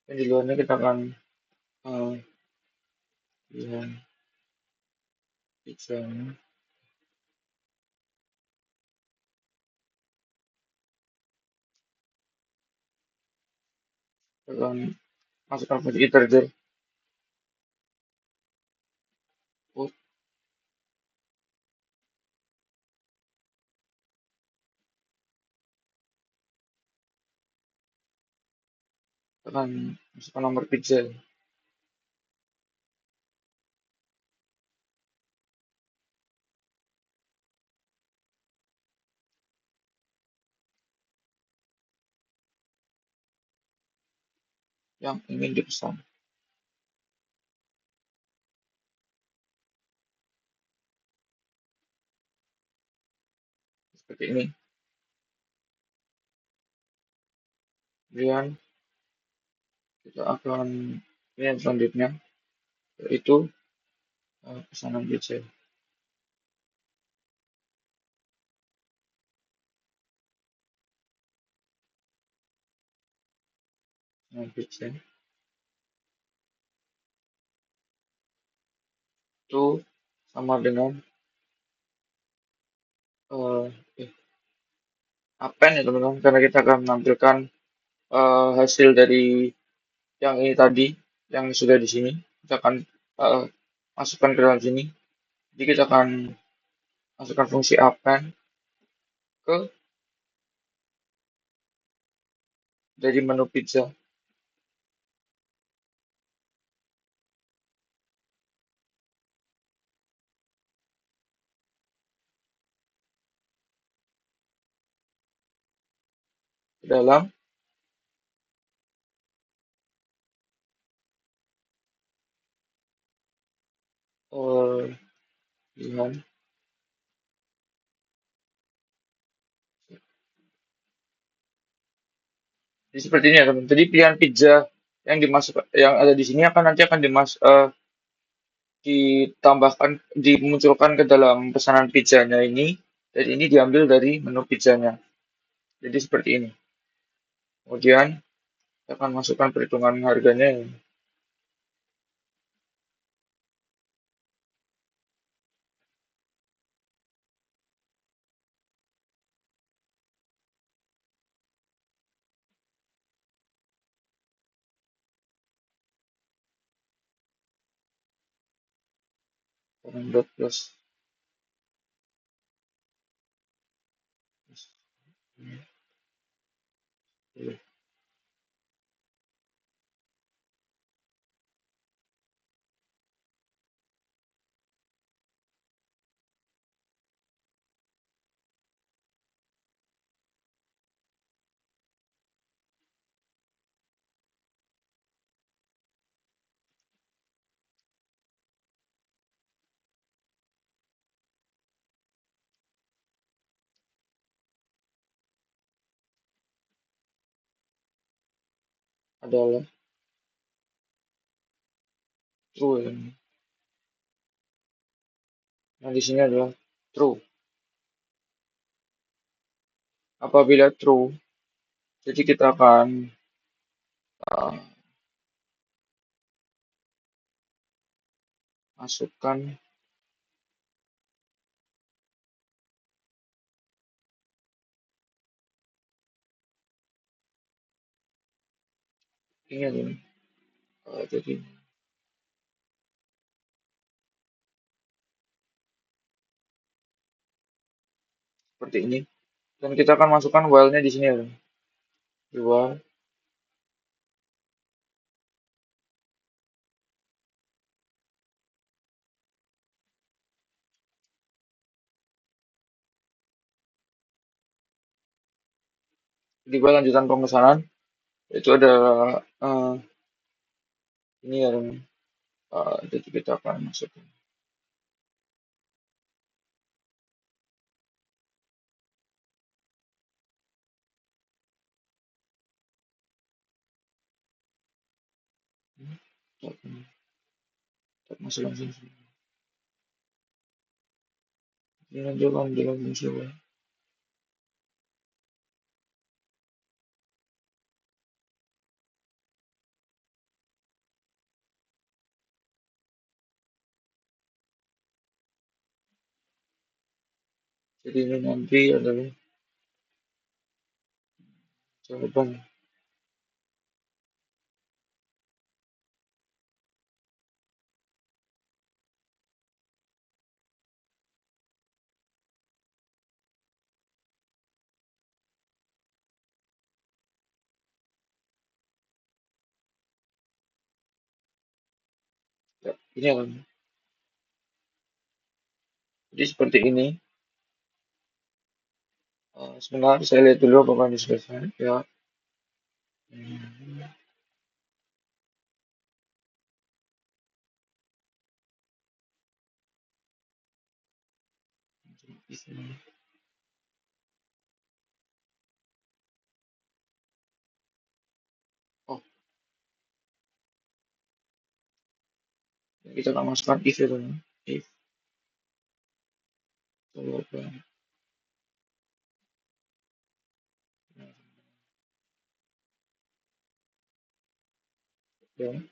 Dan di luarnya kita akan eh, pilihan pizzanya, tekan masukkan kunci integer put, tekan masukkan nomor pizza yang ingin dipesan. Seperti ini. Kemudian kita akan ini yang selanjutnya yaitu pesanan pizza. Pesanan pizza itu sama dengan eh, append ya teman-teman, karena kita akan menampilkan hasil dari yang ini tadi, yang sudah di sini. Kita akan eh, masukkan ke dalam sini. Jadi kita akan masukkan fungsi append ke dari menu pizza ke dalam pilihan. Jadi seperti ini ya teman. Jadi pilihan pizza yang dimasuk yang ada di sini akan nanti akan ditambahkan dimunculkan ke dalam pesanan pizzanya ini dan ini diambil dari menu pizzanya. Jadi seperti ini. Kemudian kita akan masukkan perhitungan harganya yang dot plus adalah true ya. Nah, di sini adalah true. Apabila true, jadi kita akan uh, masukkan ini nih. Jadi seperti ini. Dan kita akan masukkan while-nya di sini ya. Di while, di while lanjutan pemesanan itu ada ini ya. Jadi kita akan masukkan. Kita masuk langsung. Jangan jangan jangan musuh. Jadi ini nanti adalah jawaban. Ya, ini akan. Jadi seperti ini. Sebentar, saya lihat dulu apakah ini sudah selesai. Ya. Hmm, Oh, kita akan masukkan if itu. If jawaban. Ya.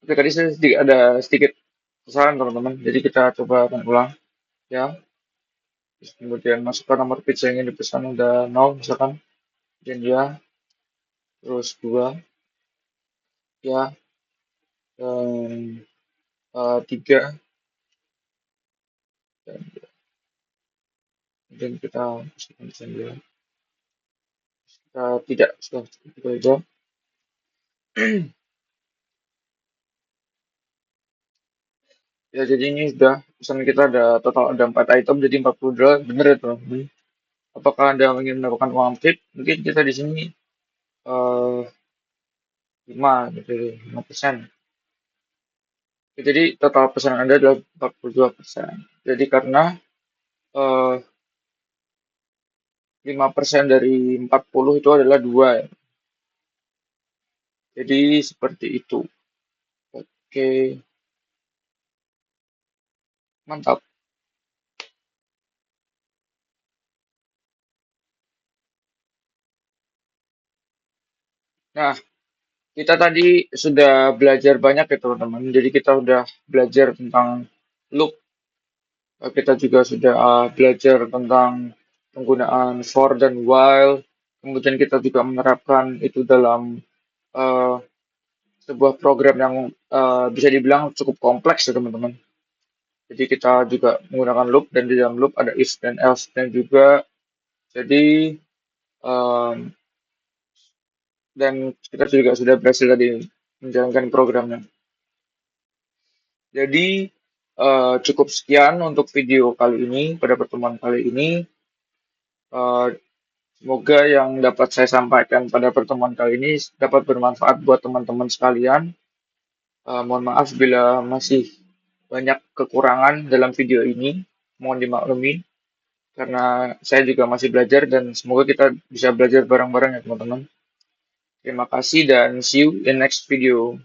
Oke, tadi saya ada sedikit kesalahan teman-teman. Jadi kita coba ulang ya. Terus kemudian masukkan nomor pizza yang ingin dipesan udah 0 misalkan. Dan ya, terus 2 ya, dan 3 dan kemudian kita masukkan di sini ya. Kita tidak sudah kita aja. Ya jadi ini sudah pesan kita ada total ada 4 item jadi 42 bener ya teman-teman. Apakah Anda ingin mendapatkan uang tip? Mungkin kita di sini 5 gitu, 5%. Jadi total pesanan Anda adalah 42%. Jadi karena eh, 5% dari 40 itu adalah 2 ya. Jadi seperti itu. Oke, mantap. Nah, kita tadi sudah belajar banyak ya teman-teman. Jadi kita sudah belajar tentang loop. Kita juga sudah belajar tentang penggunaan for dan while. Kemudian kita juga menerapkan itu dalam eh, sebuah program yang bisa dibilang cukup kompleks ya teman-teman. Jadi kita juga menggunakan loop dan di dalam loop ada if dan else dan juga jadi em, dan kita juga sudah berhasil tadi menjalankan programnya. Jadi cukup sekian untuk video kali ini pada pertemuan kali ini. Eh, Semoga yang dapat saya sampaikan pada pertemuan kali ini dapat bermanfaat buat teman-teman sekalian. Mohon maaf bila masih banyak kekurangan dalam video ini. Mohon dimaklumi karena saya juga masih belajar dan semoga kita bisa belajar bareng-bareng ya teman-teman. Terima kasih dan see you in next video.